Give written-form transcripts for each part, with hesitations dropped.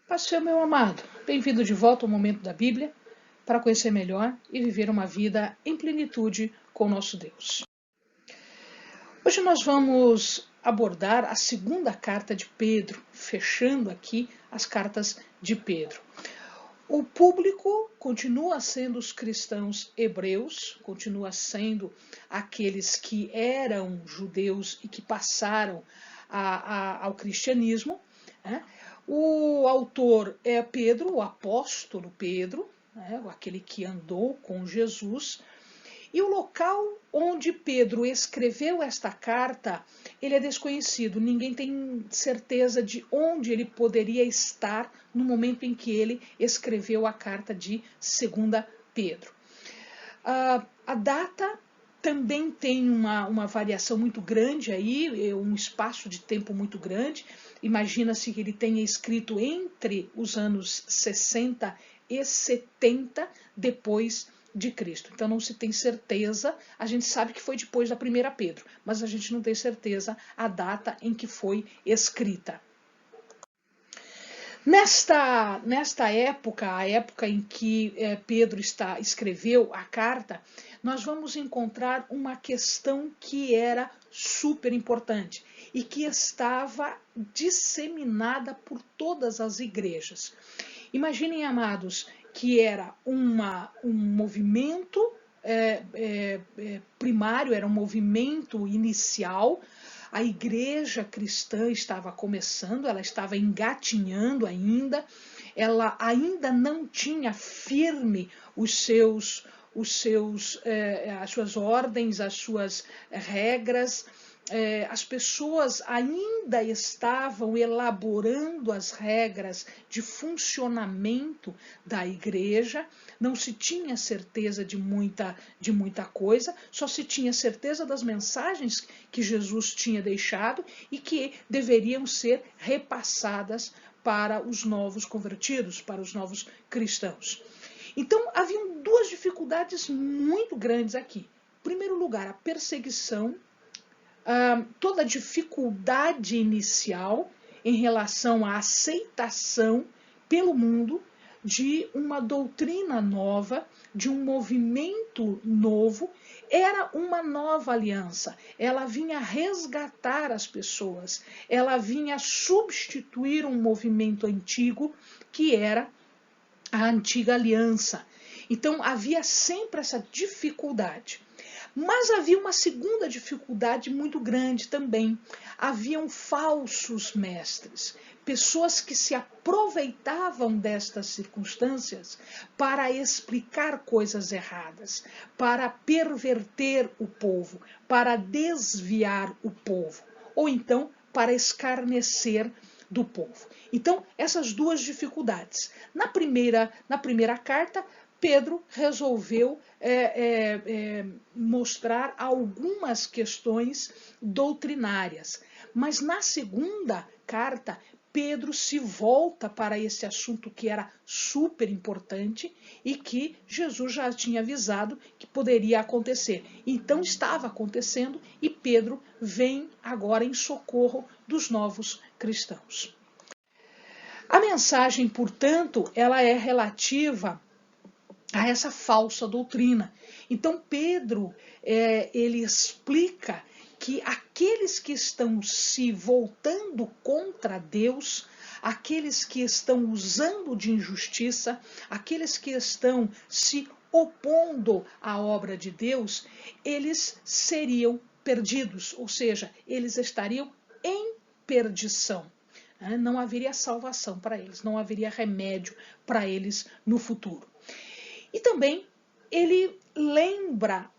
Pastor, meu amado, bem-vindo de volta ao Momento da Bíblia para conhecer melhor e viver uma vida em plenitude com o nosso Deus. Hoje nós vamos abordar a segunda carta de Pedro, fechando aqui as cartas de Pedro. O público continua sendo os cristãos hebreus, continua sendo aqueles que eram judeus e que passaram ao cristianismo, né? O autor é Pedro, o apóstolo Pedro, né? Aquele que andou com Jesus. E o local onde Pedro escreveu esta carta, ele é desconhecido. Ninguém tem certeza de onde ele poderia estar no momento em que ele escreveu a carta de 2 Pedro. A data também tem uma variação muito grande aí, um espaço de tempo muito grande. Imagina-se que ele tenha escrito entre os anos 60 e 70 depois de Cristo. Então não se tem certeza, a gente sabe que foi depois da primeira Pedro, mas a gente não tem certeza a data em que foi escrita. Nesta época, a época em que Pedro escreveu a carta, nós vamos encontrar uma questão que era super importante e que estava disseminada por todas as igrejas. Imaginem, amados, que era um movimento primário, era um movimento inicial. A igreja cristã estava começando, ela estava engatinhando ainda, ela ainda não tinha firme as suas ordens, as suas regras. As pessoas ainda estavam elaborando as regras de funcionamento da igreja, não se tinha certeza de muita coisa, só se tinha certeza das mensagens que Jesus tinha deixado e que deveriam ser repassadas para os novos convertidos, para os novos cristãos. Então, haviam duas dificuldades muito grandes aqui. Em primeiro lugar, a perseguição, toda a dificuldade inicial em relação à aceitação pelo mundo de uma doutrina nova, de um movimento novo. Era uma nova aliança, ela vinha resgatar as pessoas, ela vinha substituir um movimento antigo que era a antiga aliança. Então havia sempre essa dificuldade. Mas havia uma segunda dificuldade muito grande também. Haviam falsos mestres, pessoas que se aproveitavam destas circunstâncias para explicar coisas erradas, para perverter o povo, para desviar o povo, ou então para escarnecer do povo. Então, essas duas dificuldades. Na primeira carta, Pedro resolveu mostrar algumas questões doutrinárias. Mas na segunda carta, Pedro se volta para esse assunto que era super importante e que Jesus já tinha avisado que poderia acontecer. Então estava acontecendo e Pedro vem agora em socorro dos novos cristãos. A mensagem, portanto, ela é relativa a essa falsa doutrina. Então Pedro, ele explica que aqueles que estão se voltando contra Deus, aqueles que estão usando de injustiça, aqueles que estão se opondo à obra de Deus, eles seriam perdidos, ou seja, eles estariam em perdição. Não haveria salvação para eles, não haveria remédio para eles no futuro. E também ele lembra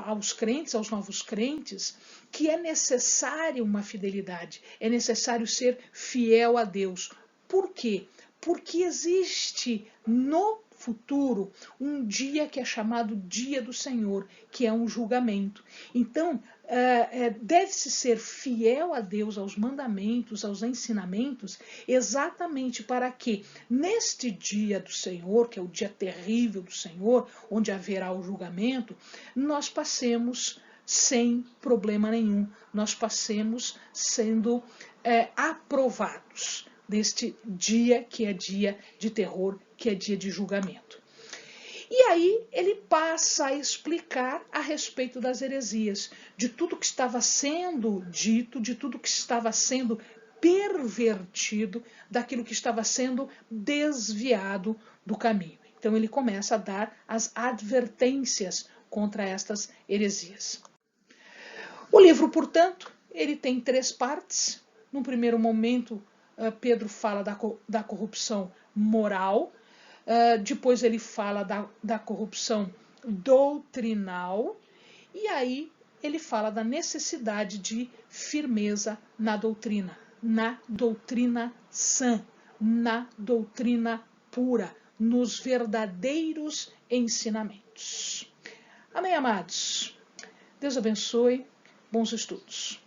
aos crentes, aos novos crentes, que é necessário uma fidelidade, é necessário ser fiel a Deus. Por quê? Porque existe no futuro um dia que é chamado Dia do Senhor, que é um julgamento. Então, deve-se ser fiel a Deus, aos mandamentos, aos ensinamentos, exatamente para que neste dia do Senhor, que é o dia terrível do Senhor, onde haverá o julgamento, nós passemos sem problema nenhum, nós passemos sendo aprovados. neste dia que é dia de terror, que é dia de julgamento. E aí ele passa a explicar a respeito das heresias, de tudo que estava sendo dito, de tudo que estava sendo pervertido, daquilo que estava sendo desviado do caminho. Então ele começa a dar as advertências contra estas heresias. O livro, portanto, ele tem 3 partes. No primeiro momento, Pedro fala da corrupção moral, depois ele fala da corrupção doutrinal, e aí ele fala da necessidade de firmeza na doutrina sã, na doutrina pura, nos verdadeiros ensinamentos. Amém, amados? Deus abençoe. Bons estudos.